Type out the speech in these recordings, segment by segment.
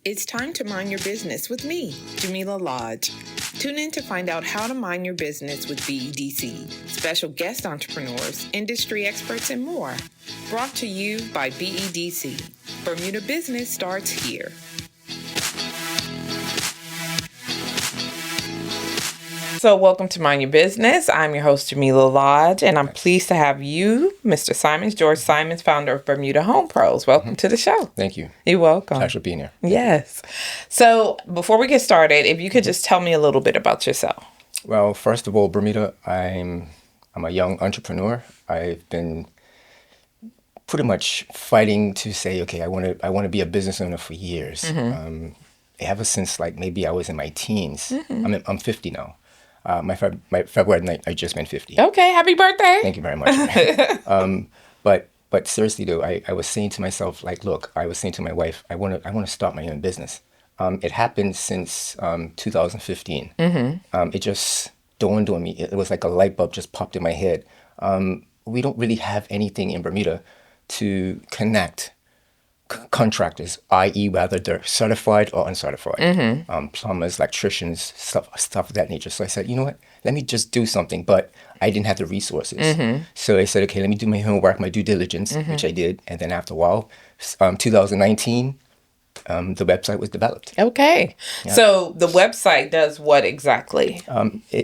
It's time to mind your business with me, Jamillah Lodge. Tune in to find out how to mind your business with BEDC, special guest entrepreneurs, industry experts, and more. Brought to you by BEDC. Bermuda business starts here. So welcome to Mind Your Business. I'm your host, Jamillah Lodge, and I'm pleased to have you, Mr. Simons, George Simons, founder of Bermuda Home Pros. Welcome to the show. Thank you. You're welcome. Pleasure being here. Yes. So before we get started, if you could just tell me a little bit about yourself. Well, first of all, Bermuda, I'm a young entrepreneur. I've been pretty much fighting to say, okay, I want to be a business owner for years. Ever since maybe I was in my teens. I'm 50 now. My February night, I just went 50. Okay, happy birthday. Thank you very much. But seriously though, I was saying to myself, I was saying to my wife, I want to start my own business. It happened since 2015. It just dawned on me. It was like a light bulb just popped in my head. We don't really have anything in Bermuda to connect contractors, i.e. whether they're certified or uncertified, plumbers, electricians, stuff of that nature. So I said, you know what, let me just do something, but I didn't have the resources. So I said, okay, let me do my homework, my due diligence, which I did. And then after a while, 2019, the website was developed. Okay. Yeah. So the website does what exactly?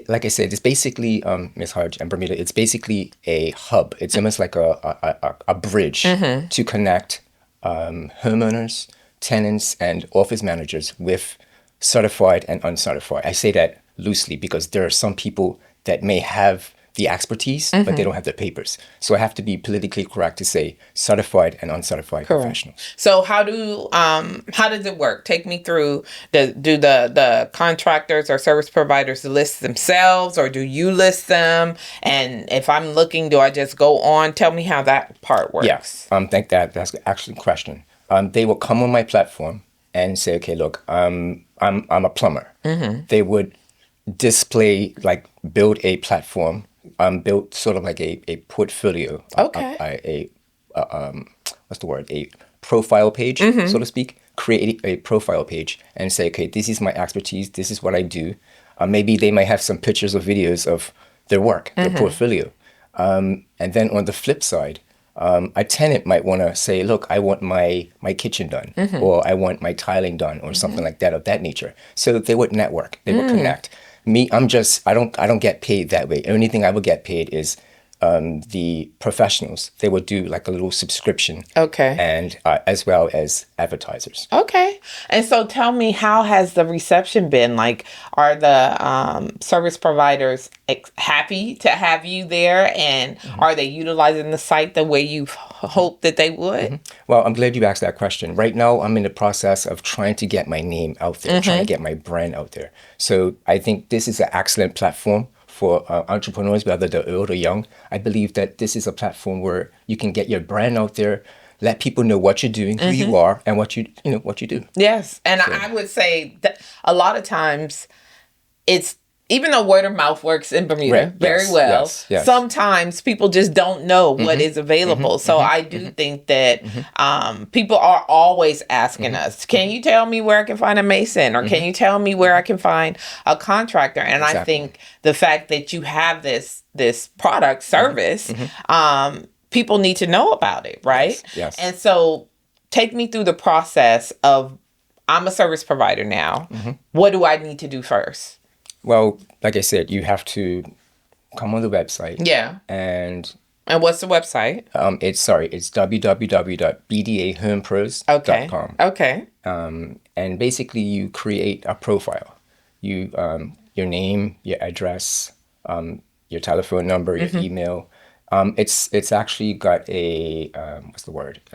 Like I said, it's basically, Ms. Hodge and Bermuda, it's basically a hub. It's almost like a bridge to connect homeowners, tenants, and office managers with certified and uncertified. I say that loosely because there are some people that may have the expertise, but they don't have the papers. So I have to be politically correct to say certified and uncertified professionals. So how does it work? Take me through. Do the contractors or service providers list themselves, or do you list them? And if I'm looking, do I just go on? Tell me how that part works. Yes. Think that's actually a question. They will come on my platform and say, okay, look, I'm a plumber. They would display, build a platform. Built sort of like a portfolio. Okay. What's the word? A profile page, so to speak. Create a profile page and say, okay, this is my expertise. This is what I do. Maybe they might have some pictures or videos of their work, their portfolio. And then on the flip side, a tenant might want to say, look, I want my kitchen done, or I want my tiling done, or something like that of that nature. So they would network. They would connect. Me, I don't get paid that way. The only thing I would get paid is the professionals. They would do a little subscription. Okay. And as well as advertisers. Okay. And so tell me, how has the reception been? Are the service providers happy to have you there? And are they utilizing the site the way you hoped that they would? Well, I'm glad you asked that question. Right now, I'm in the process of trying to get my name out there, trying to get my brand out there. So I think this is an excellent platform for entrepreneurs, whether they're old or young. I believe that this is a platform where you can get your brand out there, let people know what you're doing, who you are, and what you do. Yes, and so, I would say that a lot of times it's, even though word of mouth works in Bermuda very well, sometimes people just don't know what is available. So I do think that people are always asking us, can you tell me where I can find a mason? Or can you tell me where I can find a contractor? And I think the fact that you have this product service, people need to know about it, right? Yes. And so take me through the process of, I'm a service provider now. What do I need to do first? Well, like I said, you have to come on the website. Yeah. And what's the website? It's www.bdahomepros.com. Okay. And basically you create a profile. You your name, your address, your telephone number, your email. It's actually got a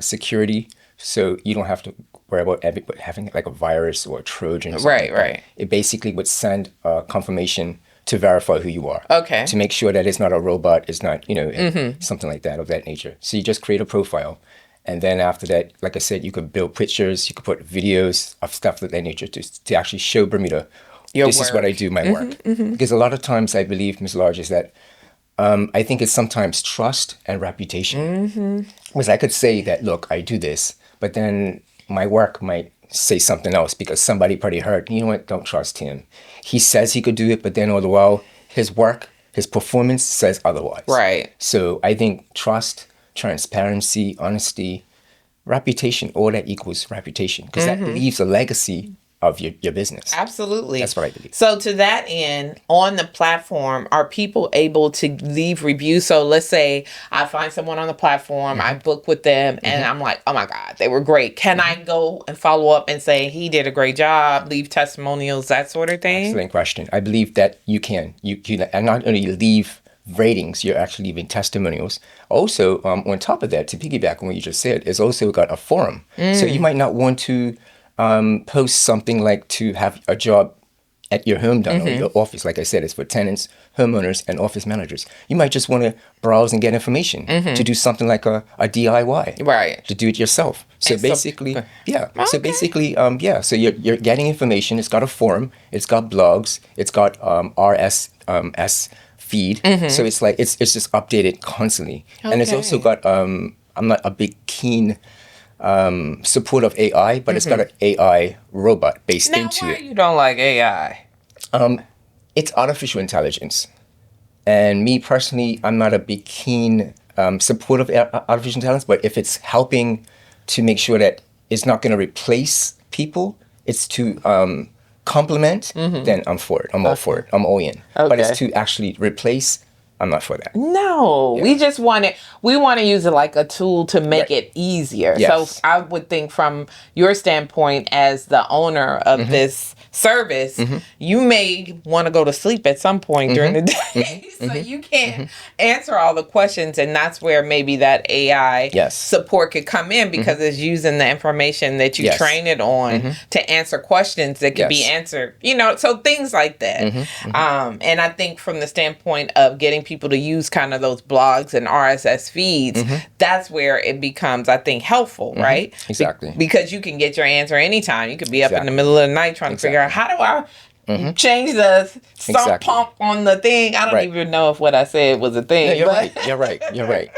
security, so you don't have to worry about having a virus or a Trojan. Right. It basically would send a confirmation to verify who you are. Okay. To make sure that it's not a robot, it's not, something like that of that nature. So you just create a profile. And then after that, like I said, you could build pictures, you could put videos of stuff of that nature to actually show Bermuda, this is what I do, my work. Because a lot of times I believe, Ms. Lodge, is that I think it's sometimes trust and reputation. Because I could say that, look, I do this, but then my work might say something else because somebody probably heard, you know what, don't trust him. He says he could do it, but then all the while, his work, his performance says otherwise. Right. So I think trust, transparency, honesty, reputation, all that equals reputation because that leaves a legacy of your business. Absolutely. That's what I believe. So to that end, on the platform, are people able to leave reviews? So let's say I find someone on the platform, I book with them, and I'm like, oh my God, they were great. Can I go and follow up and say, he did a great job, leave testimonials, that sort of thing? Excellent question. I believe that you can. You and not only leave ratings, you're actually leaving testimonials. Also, on top of that, to piggyback on what you just said, is also got a forum. So you might not want to post something like to have a job at your home done or your office. Like I said, it's for tenants, homeowners, and office managers. You might just want to browse and get information to do something like a DIY, right? To do it yourself. So basically, So basically, So you're getting information. It's got a forum. It's got blogs. It's got RSS feed. So it's like it's just updated constantly, and it's also got I'm not a big keen support of AI, but it's got an AI robot based into it. You don't like AI? It's artificial intelligence, and me personally, I'm not a big keen support of artificial intelligence. But if it's helping to make sure that it's not going to replace people, it's to complement, then I'm for it. I'm all for it. I'm all in. Okay. But it's to actually replace, I'm not for that. No, we just want it. We want to use it like a tool to make it easier. Yes. So I would think from your standpoint as the owner of this service, you may want to go to sleep at some point during the day. So you can't answer all the questions. And that's where maybe that AI support could come in because it's using the information that you train it on to answer questions that could be answered, so things like that. And I think from the standpoint of getting people to use kind of those blogs and RSS feeds, that's where it becomes, I think, helpful, right? Exactly. Because you can get your answer anytime. You could be up in the middle of the night trying to figure out, how do I change the sump pump on the thing? I don't even know if what I said was a thing. No, you're right. You're right.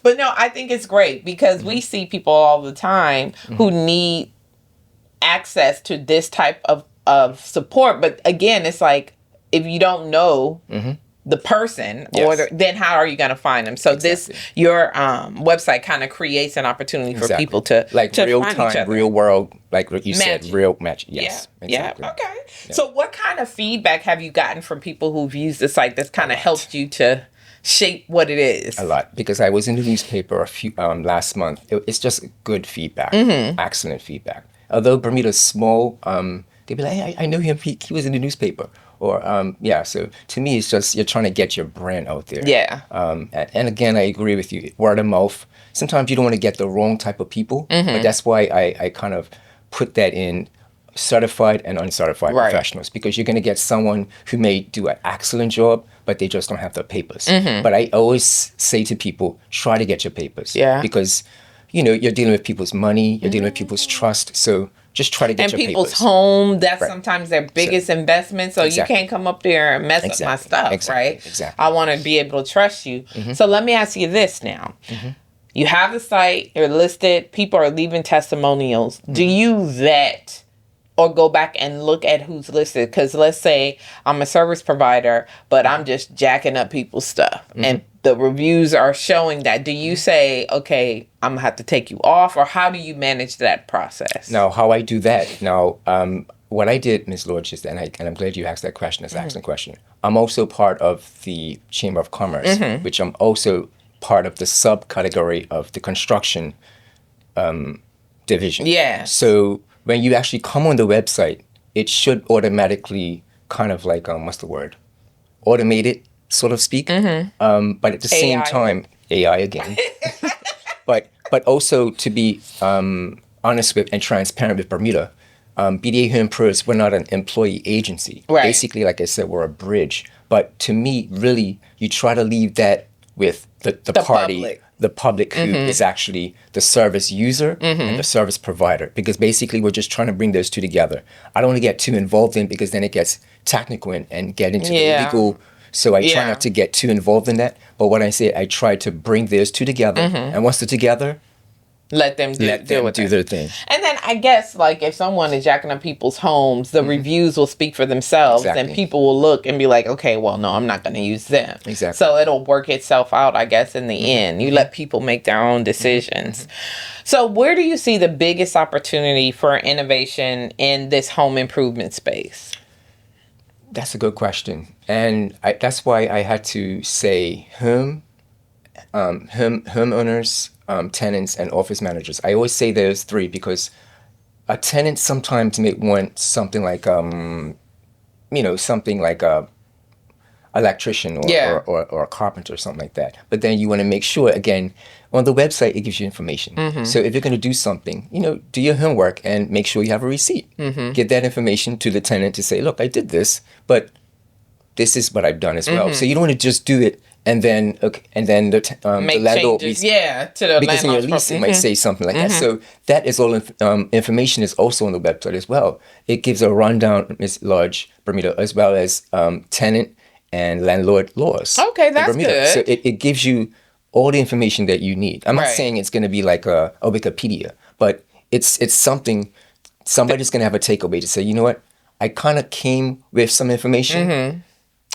But no, I think it's great because we see people all the time who need access to this type of support. But again, it's like, if you don't know the person, then how are you going to find them? So your website kind of creates an opportunity for people to real find time, each other. Real world, like what you Match. said, real match. Yes, exactly. Okay. Yeah. So what kind of feedback have you gotten from people who've used the site that's kind of helped you to shape what it is? A lot, because I was in the newspaper a few last month. It's just good feedback, excellent feedback. Although Bermuda's small, they'd be like, hey, I know him. He was in the newspaper. Or so to me, it's just you're trying to get your brand out there. Yeah. And again, I agree with you. Word of mouth. Sometimes you don't want to get the wrong type of people, but that's why I kind of put that in certified and uncertified professionals, because you're going to get someone who may do an excellent job, but they just don't have the papers. But I always say to people, try to get your papers. Because you're dealing with people's money, you're dealing with people's trust, so just try to get your papers. And people's home, that's sometimes their biggest investment, so you can't come up there and mess up my stuff, right? Exactly. I want to be able to trust you. So let me ask you this now. You have the site, you're listed, people are leaving testimonials. Do you vet or go back and look at who's listed? Because let's say I'm a service provider, but I'm just jacking up people's stuff. And the reviews are showing that. Do you say, okay, I'm going to have to take you off? Or how do you manage that process? Now, how I do that, what I did, Ms. Lodge, is, and I'm glad you asked that question. It's an excellent question. I'm also part of the Chamber of Commerce, which I'm also part of the subcategory of the construction division. Yeah. So when you actually come on the website, it should automatically kind of like, what's the word? Automated, so to speak. But at the same time, AI again. but also to be honest with and transparent with Bermuda, BDA Home Pros, we're not an employee agency. Right. Basically, like I said, we're a bridge. But to me, really, you try to leave that with the party, public. The public who is actually the service user and the service provider. Because basically, we're just trying to bring those two together. I don't want to get too involved in, because then it gets technical and get into the legal. So I try not to get too involved in that. But what I say, I try to bring those two together. And once they're together, let them do their thing. And then I guess, like, if someone is jacking up people's homes, the reviews will speak for themselves. And people will look and be like, okay, well, no, I'm not going to use them. Exactly. So it'll work itself out, I guess, in the end. You let people make their own decisions. So where do you see the biggest opportunity for innovation in this home improvement space? That's a good question. And that's why I had to say homeowners, tenants, and office managers. I always say those three because a tenant sometimes may want something like, something like a electrician or a carpenter or something like that. But then you want to make sure, again, on the website, it gives you information. So if you're going to do something, do your homework and make sure you have a receipt. Get that information to the tenant to say, look, I did this, but this is what I've done as well. So you don't want to just do it and then the landlord changes, to the because in your lease it might say something like that. So that is all information is also on the website as well. It gives a rundown, Ms. Lodge, Bermuda, as well as tenant and landlord laws. Okay, that's good. So it gives you all the information that you need. I'm not saying it's going to be like a Wikipedia, but it's something somebody's going to have a takeaway to say, you know what, I kind of came with some information.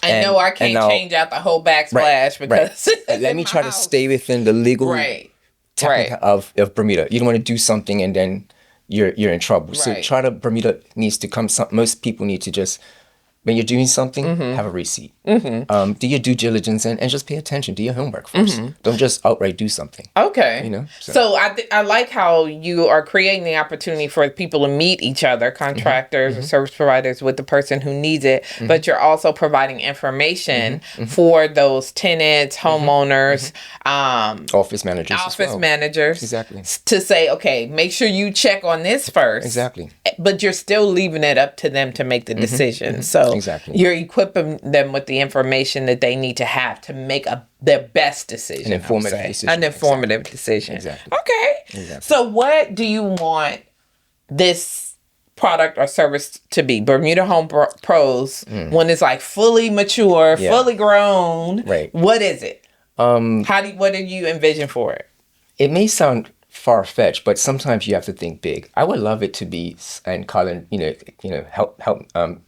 I know I can't change out the whole backsplash because let me try to stay within the legal technique of Bermuda. You don't want to do something and then you're in trouble. So Bermuda needs to come. Most people need to just, when you're doing something, have a receipt. Do your due diligence and just pay attention. Do your homework first. Don't just outright do something. Okay. So I like how you are creating the opportunity for people to meet each other, contractors or service providers, with the person who needs it. But you're also providing information for those tenants, homeowners, office managers. Exactly. To say, okay, make sure you check on this first. Exactly. But you're still leaving it up to them to make the decision. So you're equipping them with the information that they need to have to make their best decision. An informative decision. An informative decision. Exactly. Okay. Exactly. So what do you want this product or service to be? Bermuda Home Pros, when it's like fully mature, fully grown. Right. What is it? What do you envision for it? It may sound far-fetched, but sometimes you have to think big. I would love it to be, and Colin,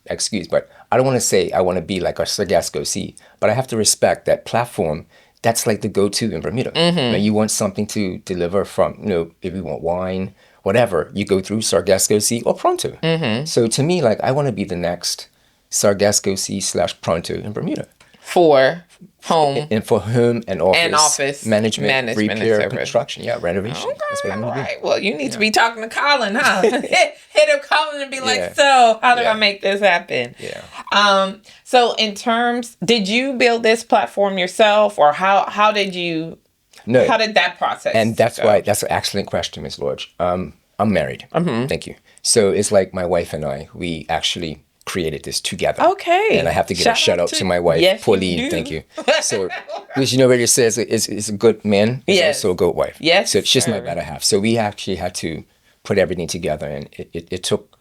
excuse, but I don't want to say I want to be like a Sargasso Sea, but I have to respect that platform. That's like the go-to in Bermuda. When you want something to deliver from, if you want wine, whatever, you go through Sargasso Sea or Pronto. So to me, like, I want to be the next Sargasso Sea / Pronto in Bermuda. For home. And for home and office management repair, construction, renovation. Okay, that's what I'm going to do. Well, you need to be talking to Colin, huh? Hit up Colin and be like, so how do I make this happen? So in terms, did you build this platform yourself, or how did you? No. How did that process? And that's why that's an excellent question, Ms. Lodge. I'm married. Thank you. So it's like my wife and I. We actually created this together. Okay. And I have to give a shout out to my wife, Pauline. Thank you. So, because where it says is a good man, is also a good wife. Yes. So she's my better half. So we actually had to put everything together, and it took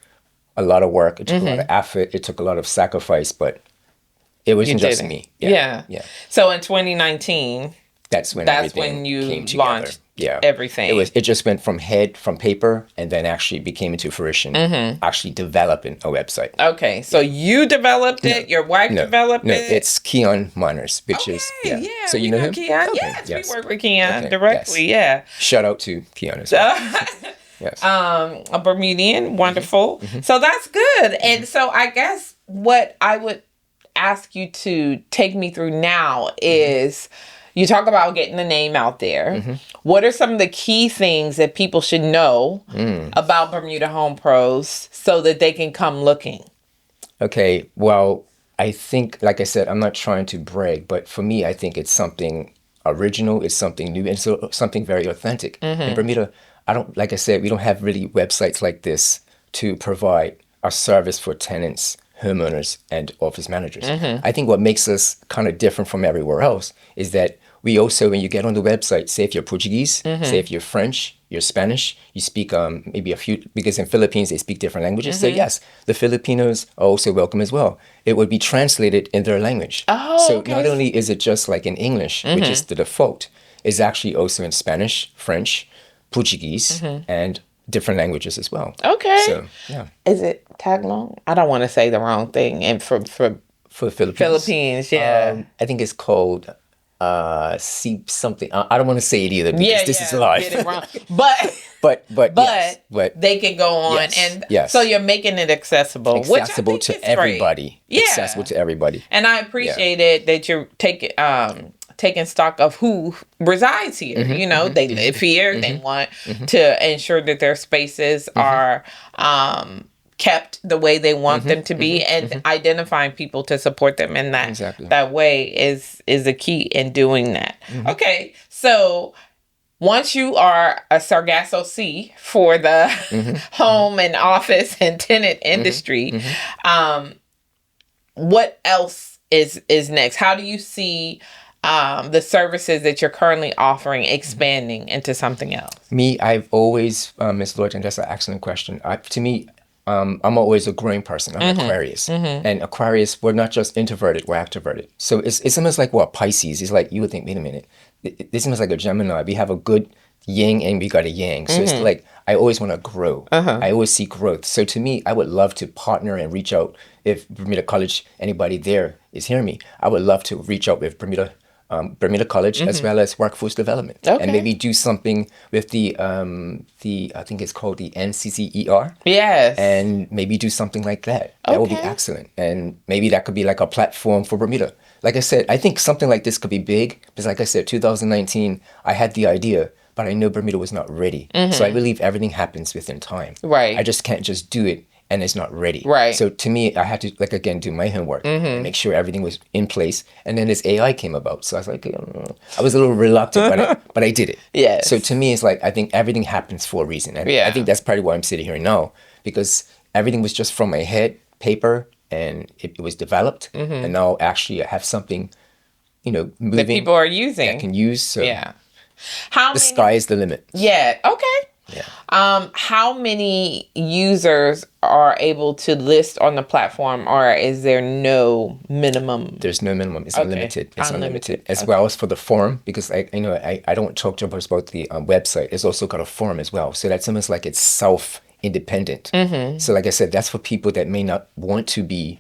a lot of work. It took a lot of effort. It took a lot of sacrifice, but it wasn't just me. Yeah. So in 2019, that's when you came launched everything. It just went from paper, and then actually became into fruition, actually developing a website. Okay, so you developed it, your wife developed it? No, it's Keon Miners, which is, So you know him? Keon? Okay. Yes, we work with Keon directly, Shout out to Keon as well. Yes. A Bermudian, wonderful. So that's good. And so I guess what I would ask you to take me through now is, you talk about getting the name out there. What are some of the key things that people should know about Bermuda Home Pros so that they can come looking? Okay, well, I think, like I said, I'm not trying to brag, but for me, I think it's something original, it's something new, and so something very authentic. In Bermuda, like I said, we don't have really websites like this to provide a service for tenants, homeowners, and office managers. I think what makes us kind of different from everywhere else is that we also, when you get on the website, say if you're Portuguese, say if you're French, you're Spanish, you speak maybe a few, because in Philippines they speak different languages. So yes, the Filipinos are also welcome as well. It would be translated in their language. So not only is it just like in English, which is the default, it's actually also in Spanish, French, Portuguese, and different languages as well. Okay. So, yeah. Is it Tagalog? I don't want to say the wrong thing. And for Philippines, yeah. I think it's called see something. I don't want to say it either because this is live. Get it wrong. But they can go on, and so you're making it accessible, accessible which I think to everybody. Great. Yeah, accessible to everybody. And I appreciate it that you're taking stock of who resides here. You know, they live here. They want to ensure that their spaces are kept the way they want them to be, and identifying people to support them in that way is a key in doing that. Okay, so once you are a Sargasso Sea for the home and office and tenant industry, what else is next? How do you see the services that you're currently offering expanding into something else? I've always, Ms. Lodge, and that's an excellent question. To me, I'm always a growing person. I'm Aquarius. And Aquarius, we're not just introverted, we're extroverted. So it's almost like what Pisces. It's like, you would think, wait a minute, this is like a Gemini. We have a good yin and we got a yang. So it's like, I always want to grow. I always see growth. So to me, I would love to partner and reach out. If Bermuda College, anybody there is hearing me, I would love to reach out with Bermuda College as well as workforce development, and maybe do something with the I think it's called the NCCER. Yes, and maybe do something like that. That would be excellent, and maybe that could be like a platform for Bermuda. Like I said, I think something like this could be big because, like I said, 2019, I had the idea, but I know Bermuda was not ready. So I believe everything happens within time. Right. I just can't just do it and it's not ready. Right. So to me, I had to, like, again, do my homework and make sure everything was in place. And then this AI came about. So I was like, I was a little reluctant, but I did it. Yes. So to me, it's like, I think everything happens for a reason. And I think that's probably why I'm sitting here now, because everything was just from my head, paper, and it was developed. And now actually I have something, moving. That people are using. That can use. So the sky is the limit. Yeah. Okay. Yeah. How many users are able to list on the platform, or is there no minimum? There's no minimum. It's unlimited. It's unlimited. As well as for the forum, because I don't talk too much about the website. It's also got a forum as well. So that's almost like it's self-independent. So like I said, that's for people that may not want to be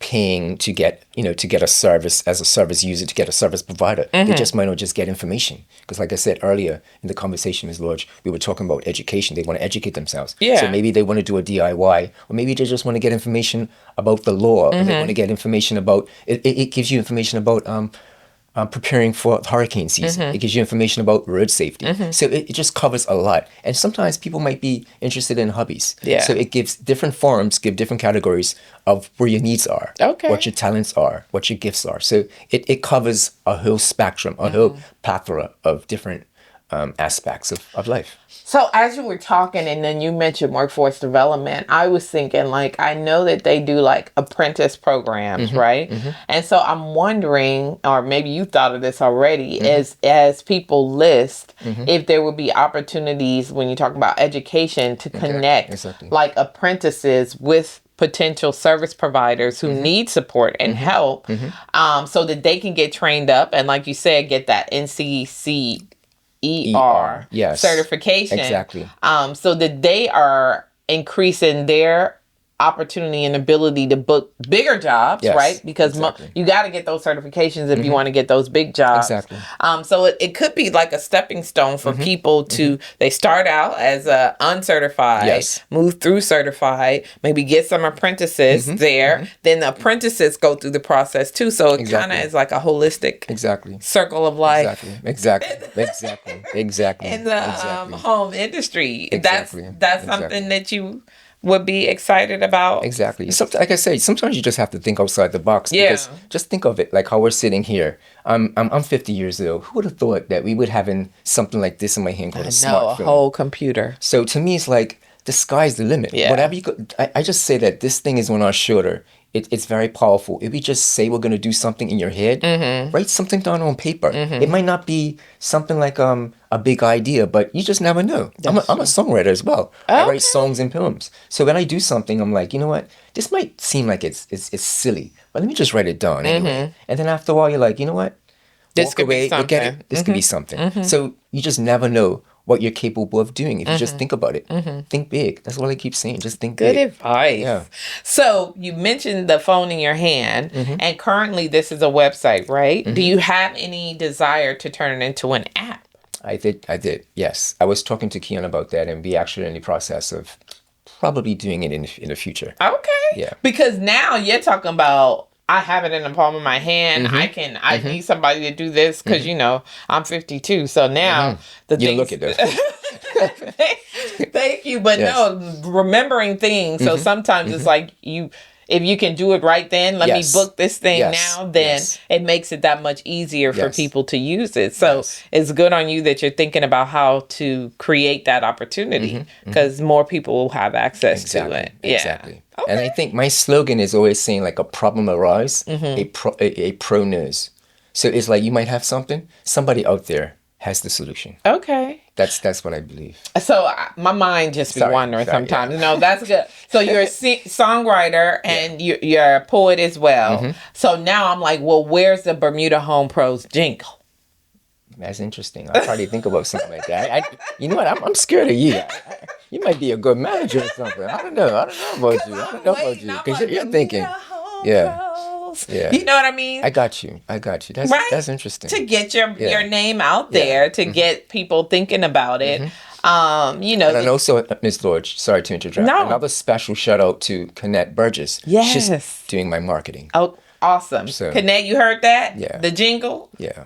paying to get a service as a service user, to get a service provider. They just might not just get information. Because like I said earlier in the conversation, Ms. Lodge, we were talking about education. They want to educate themselves. Yeah. So maybe they want to do a DIY, or maybe they just want to get information about the law. Or they want to get information about, it gives you information about preparing for hurricane season. It gives you information about road safety. So it just covers a lot. And sometimes people might be interested in hobbies. Yeah. So it gives different forums, give different categories of where your needs are, what your talents are, what your gifts are. So it covers a whole spectrum, a whole plethora of different aspects of life. So as you were talking, and then you mentioned workforce development, I was thinking, like, I know that they do like apprentice programs, right? And so I'm wondering, or maybe you thought of this already, as people list, if there would be opportunities when you talk about education to connect like apprentices with potential service providers who need support and help, so that they can get trained up and, like you said, get that NCCER certification. Exactly. So that they are increasing their opportunity and ability to book bigger jobs, right? Because you got to get those certifications if you want to get those big jobs. Exactly. So it could be like a stepping stone for people to, they start out as a uncertified, move through certified, maybe get some apprentices there. Then the apprentices go through the process too. So it kind of is like a holistic circle of life. Exactly. In the home industry. That's something that you would be excited about. Exactly. Like I say, sometimes you just have to think outside the box. Because just think of it like how we're sitting here. I'm 50 years old. Who would have thought that we would having something like this in my hand called a smartphone? A whole computer. So to me, it's like the sky's the limit. Whatever you could, I just say that this thing is on our shoulder. It's very powerful. If we just say we're going to do something in your head, write something down on paper. It might not be something like a big idea, but you just never know. I'm a songwriter as well. I write songs and poems. So when I do something, I'm like, you know what? This might seem like it's silly, but let me just write it down anyway. And then after a while, you're like, you know what? This could be something. This could be something. So you just never know what you're capable of doing if you just think about it. Think big. That's what I keep saying. Just think big. Good advice. Yeah. So you mentioned the phone in your hand, and currently this is a website, right? Do you have any desire to turn it into an app? I did. Yes. I was talking to Keon about that, and we actually in the process of probably doing it in the future. Okay. Yeah. Because now you're talking about, I have it in the palm of my hand. I need somebody to do this because, I'm 52. So now the You things. look at this. Thank you. But no, remembering things. So sometimes it's like if you can do it right then, let me book this thing now, then it makes it that much easier for people to use it. So it's good on you that you're thinking about how to create that opportunity because more people will have access to it. Yeah. Exactly. Okay. And I think my slogan is always saying like a problem arise, a pro knows. So it's like you might have something, somebody out there has the solution. Okay. That's what I believe. So my mind just be wandering sometimes. Yeah. No, that's good. So you're a songwriter and you're a poet as well. So now I'm like, well, where's the Bermuda Home Pros jingle? That's interesting. I'll probably think about something like that. You know what? I'm scared of you. You might be a good manager or something. I don't know about you. Because you're thinking. Yeah. Yeah. You know what I mean? I got you. That's interesting. To get your name out there, to get people thinking about it. And also, Ms. Lodge, sorry to interrupt. No. Another special shout out to Connette Burgess. Yes. She's doing my marketing. Oh, awesome. So, Connette, you heard that? Yeah. The jingle? Yeah.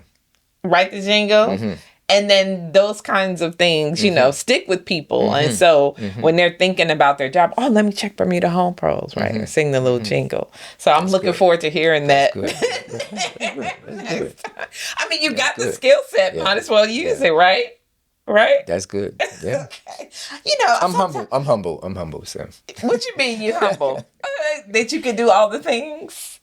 Write the jingle. And then those kinds of things, stick with people. And so when they're thinking about their job, let me check Bermuda Home Pros, right? Or sing the little jingle. So I'm looking forward to hearing that. I mean, you got the skill set. Might as well use it, right? Right? That's good. Yeah. I'm humble. So. What you mean you humble? That you can do all the things?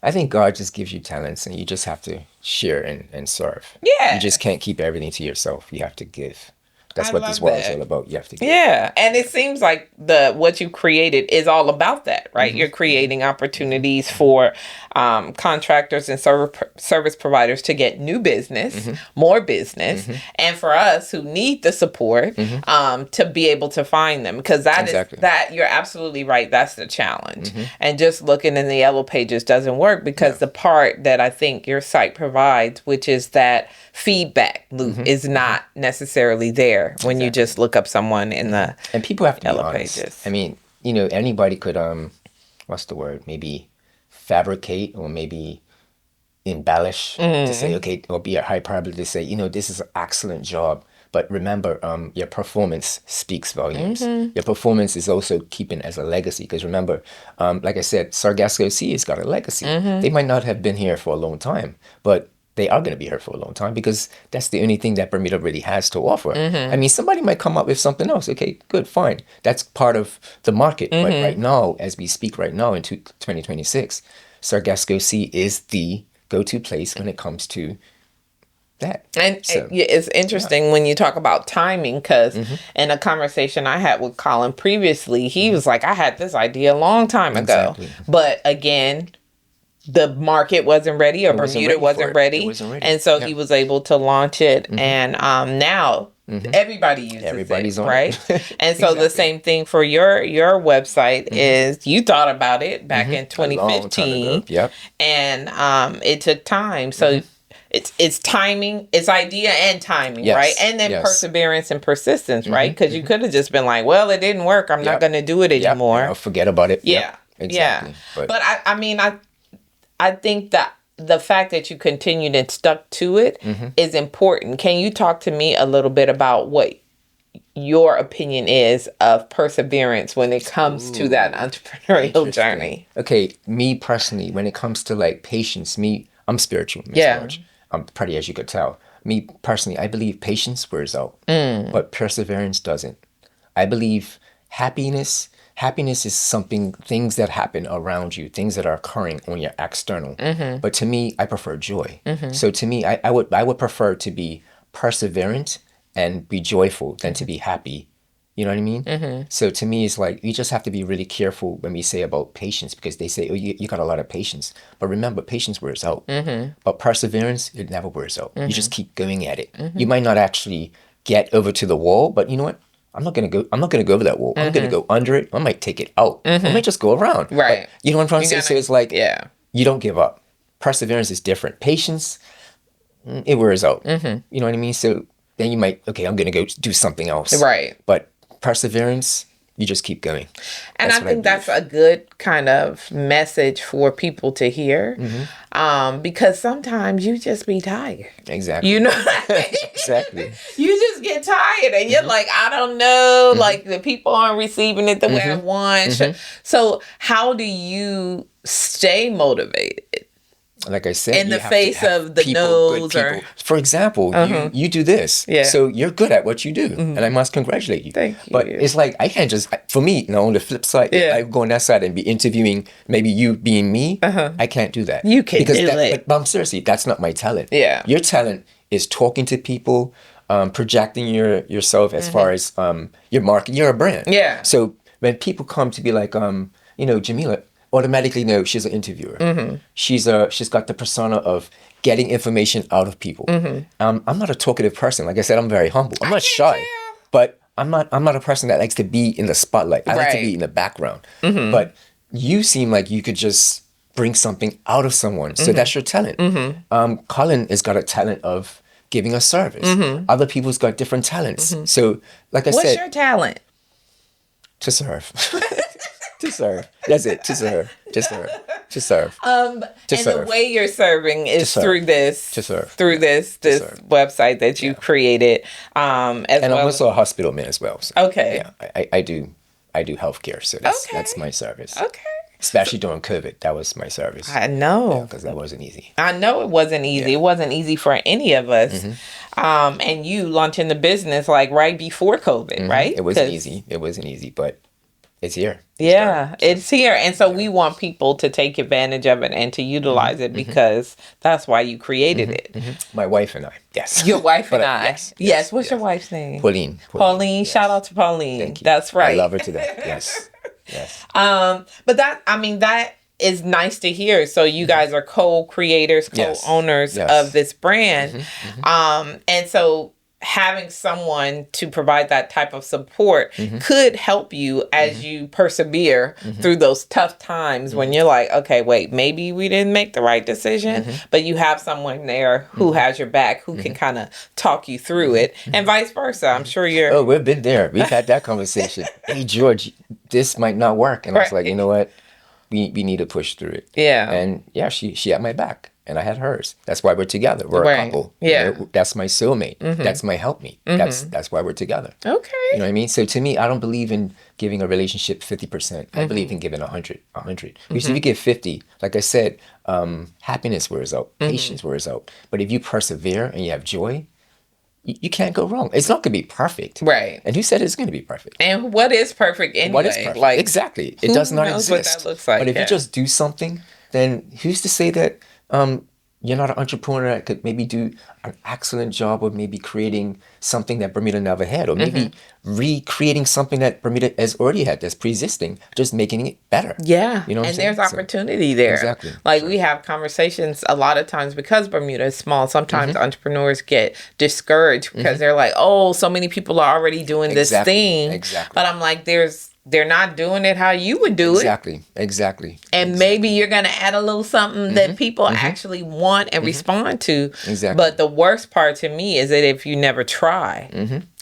I think God just gives you talents and you just have to share and serve. Yeah. You just can't keep everything to yourself. You have to give. That's what this world is all about. You have to give. Yeah. And it seems like what you created is all about that, right? You're creating opportunities for contractors and service providers to get new business, more business, and for us who need the support to be able to find them. Because that you're absolutely right. That's the challenge. And just looking in the yellow pages doesn't work because the part that I think your site provides, which is that feedback loop, is not necessarily there when you just look up someone in the and people have to yellow be honest. pages. I mean, anybody could what's the word? Maybe fabricate or maybe embellish to say, okay, or be a hyperbole to say, this is an excellent job. But remember, your performance speaks volumes. Your performance is also keeping as a legacy. Because remember, like I said, Sargasso Sea has got a legacy. They might not have been here for a long time, but they are going to be here for a long time because that's the only thing that Bermuda really has to offer. I mean, somebody might come up with something else. Okay, good, fine. That's part of the market. But right now, as we speak right now in 2026, Sargasso Sea is the go-to place when it comes to that. And it's interesting when you talk about timing because in a conversation I had with Colin previously, he was like, I had this idea a long time ago. But again, the market wasn't ready or Bermuda wasn't ready. And so he was able to launch it. And now everybody uses Everybody's it, on right? it. And so the same thing for your website is you thought about it back in 2015. Yep. And it took time. So it's timing, it's idea and timing, right? And then perseverance and persistence, right? Because you could have just been like, well, it didn't work. I'm not going to do it anymore. I'll forget about it. Yeah. Exactly. Yeah. But I think that the fact that you continued and stuck to it is important. Can you talk to me a little bit about what your opinion is of perseverance when it comes to that entrepreneurial journey? Okay, me personally, when it comes to like patience, I'm spiritual, Ms. Lodge. I'm pretty, as you could tell. Me personally, I believe patience wears out, but perseverance doesn't. I believe happiness is things that happen around you, things that are occurring on your external. But to me, I prefer joy. So to me, I would prefer to be perseverant and be joyful than to be happy. You know what I mean? So to me, it's like, we just have to be really careful when we say about patience because they say, oh, you got a lot of patience. But remember, patience wears out. But perseverance, it never wears out. You just keep going at it. You might not actually get over to the wall, but you know what? I'm not gonna go over that wall. I'm gonna go under it. I might take it out. I might just go around. Right. But you know what I'm trying to say? So it's like, yeah, you don't give up. Perseverance is different. Patience, it wears out. You know what I mean? So then you might, okay, I'm gonna go do something else. Right. But perseverance, you just keep going. And I think that's a good kind of message for people to hear, because sometimes you just be tired. Exactly. You know what I mean? Exactly. You just get tired and you're like, I don't know, like the people aren't receiving it the way I want. So how do you stay motivated? Like I said, in the face of the no's, or for example, you do this, so you're good at what you do, and I must congratulate you. Thank you. But it's like, I can't just, for me, on the flip side, I go on that side and be interviewing maybe you being me. I can't do that. You can do it. But seriously, that's not my talent. Yeah. Your talent is talking to people, projecting yourself as far as your market. You're a brand. Yeah. So when people come to be like, Jamillah, automatically know she's an interviewer. She's got the persona of getting information out of people. I'm not a talkative person. Like I said, I'm very humble. I'm not shy, but I'm not a person that likes to be in the spotlight. I like to be in the background. But you seem like you could just bring something out of someone. So that's your talent. Colin has got a talent of giving a service. Other people's got different talents. So like I said, what's your talent? To serve. To serve. That's it. To serve. Just serve. To serve. The way you're serving is through this. To serve. Through this website that you created. And I'm also a hospital man as well. So, okay. Yeah, I do healthcare. So that's my service. Okay. Especially during COVID, that was my service. I know. Because that wasn't easy. I know it wasn't easy. Yeah. It wasn't easy for any of us. And you launching the business like right before COVID, right? It wasn't easy, but it's here. It's here. And so we want people to take advantage of it and to utilize it, because that's why you created it. My wife and I. Yes. Your wife and I. Yes. What's your wife's name? Pauline. Yes. Shout out to Pauline. Thank you. That's right. I love her to death. Yes. Yes. But that is nice to hear. So you guys are co-creators, co-owners of this brand. And so having someone to provide that type of support could help you as you persevere through those tough times when you're like, okay, wait, maybe we didn't make the right decision, but you have someone there who has your back, who can kind of talk you through it, and vice versa. I'm sure you're... Oh, we've been there. We've had that conversation. Hey, George, this might not work. And I was like, you know what? We need to push through it. Yeah. And she had my back. And I had hers. That's why we're together. We're a couple. Yeah. You know, that's my soulmate. That's my helpmate. That's why we're together. Okay. You know what I mean? So to me, I don't believe in giving a relationship 50%. I believe in giving 100. Because if you give 50, like I said, happiness wears out. Patience wears out. But if you persevere and you have joy, you can't go wrong. It's not going to be perfect. Right. And who said it's going to be perfect? And what is perfect anyway? What is perfect? Like, exactly. It does not exist. What that looks like. But if you just do something, then who's to say that you're not an entrepreneur that could maybe do an excellent job of maybe creating something that Bermuda never had, or maybe recreating something that Bermuda has already had that's pre-existing, just making it better. Yeah. You know what and there's opportunity there. Exactly. Like we have conversations a lot of times because Bermuda is small. Sometimes entrepreneurs get discouraged because they're like, oh, so many people are already doing this thing. Exactly. But I'm like, they're not doing it how you would do it. Exactly. And maybe you're going to add a little something that people actually want and respond to. Exactly. But the worst part to me is that if you never try,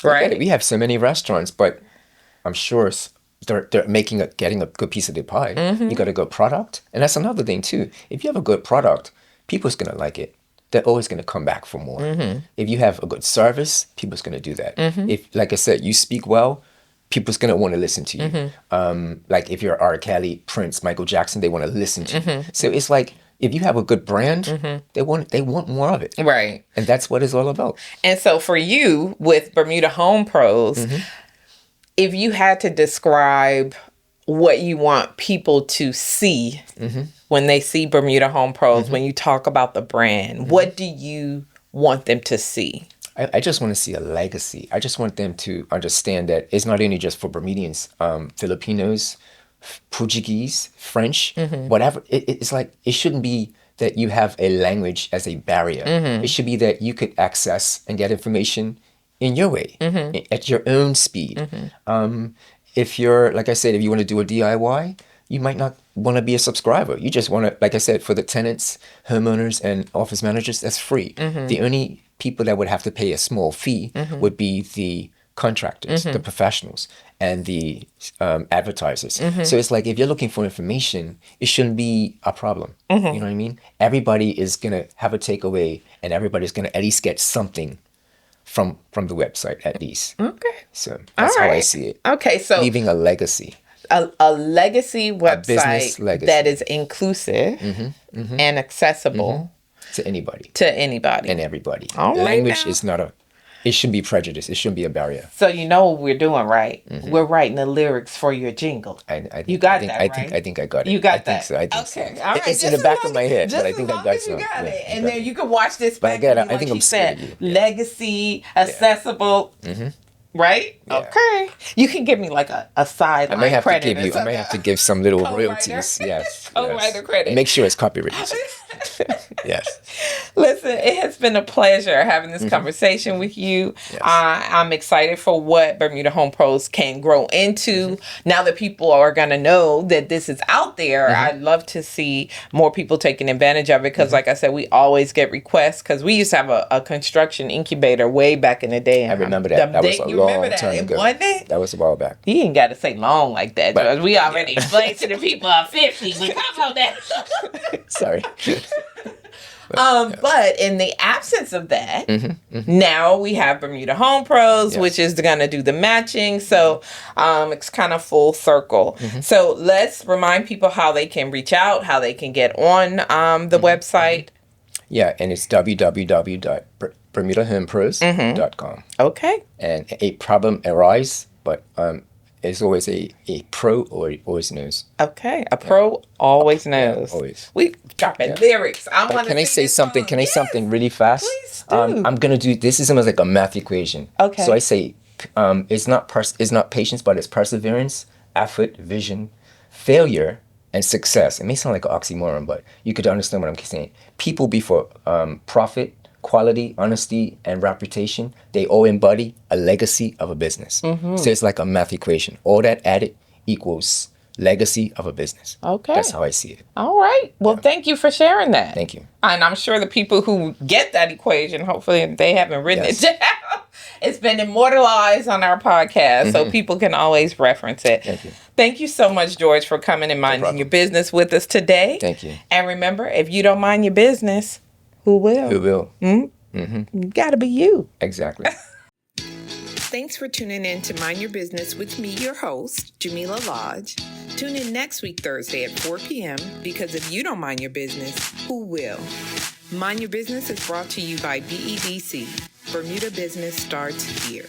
right? We have so many restaurants, but I'm sure they're getting a good piece of the pie. You got a good product. And that's another thing too. If you have a good product, people's going to like it. They're always going to come back for more. If you have a good service, people's going to do that. If, like I said, you speak well, people's going to want to listen to you. Like if you're R. Kelly, Prince, Michael Jackson, they want to listen to you. So it's like, if you have a good brand, they want more of it. Right. And that's what it's all about. And so for you with Bermuda Home Pros, if you had to describe what you want people to see when they see Bermuda Home Pros, when you talk about the brand, what do you want them to see? I just want to see a legacy. I just want them to understand that it's not only just for Bermudians, Filipinos, Portuguese, French, whatever. It's like, it shouldn't be that you have a language as a barrier. It should be that you could access and get information in your way, at your own speed. If you're, like I said, if you want to do a DIY, you might not want to be a subscriber. You just want to, like I said, for the tenants, homeowners, and office managers, that's free. The only people that would have to pay a small fee would be the contractors, the professionals, and the advertisers. So it's like, if you're looking for information, it shouldn't be a problem. You know what I mean? Everybody is going to have a takeaway, and everybody's going to at least get something from the website, at least. Okay. So that's how I see it. Okay, so leaving a legacy. A legacy website business legacy. that is inclusive and accessible to anybody. And everybody. All right, language now. is not it shouldn't be prejudice. It shouldn't be a barrier. So you know what we're doing, right? We're writing the lyrics for your jingle. You got that, right? I think I got it. You got I think so. I think okay. so. All right. It's in the back of my head, but I think I got you some. got it. Yeah, And then you can watch this But back. again, I think I'm scared of you. Legacy, accessible. Right? Yeah. Okay. You can give me like a sideline I may have credit. I may have to give some little Co-writer. royalties. Yes. Co-writer credit. Make sure it's copyrighted. Yes. Listen, it has been a pleasure having this conversation with you. Yes. I'm excited for what Bermuda Home Pros can grow into. Now that people are going to know that this is out there, I'd love to see more people taking advantage of it because, like I said, we always get requests because we used to have a construction incubator way back in the day. I remember that. That was a long time ago. Wasn't it? That was a while back. You ain't got to say long like that, George. We already explained to the people of 50. But come on that. Sorry. But in the absence of that, now we have Bermuda Home Pros, which is going to do the matching. So it's kind of full circle. So let's remind people how they can reach out, how they can get on the website. Yeah, and it's www.bermudahomepros.com. Okay. And a problem arises, but there's always a pro always knows. Okay. A pro always knows. Yeah, always. We dropping lyrics. Can I say something? Can I say something really fast? Please do. I'm gonna do this. Is almost like a math equation. Okay. So I say, it's not patience, but it's perseverance, effort, vision, failure, and success. It may sound like an oxymoron, but you could understand what I'm saying. People before profit, quality, honesty, and reputation, they all embody a legacy of a business. So it's like a math equation. All that added equals legacy of a business. Okay. That's how I see it. All right. Well, thank you for sharing that. Thank you. And I'm sure the people who get that equation, hopefully they haven't written it down. It's been immortalized on our podcast, so people can always reference it. Thank you. Thank you so much, George, for coming and minding your business with us today. Thank you. And remember, if you don't mind your business, who will? Who will? You gotta be you. Exactly. Thanks for tuning in to Mind Your Business with me, your host, Jamillah Lodge. Tune in next week, Thursday at 4 p.m. because if you don't mind your business, who will? Mind Your Business is brought to you by BEDC. Bermuda Business starts here.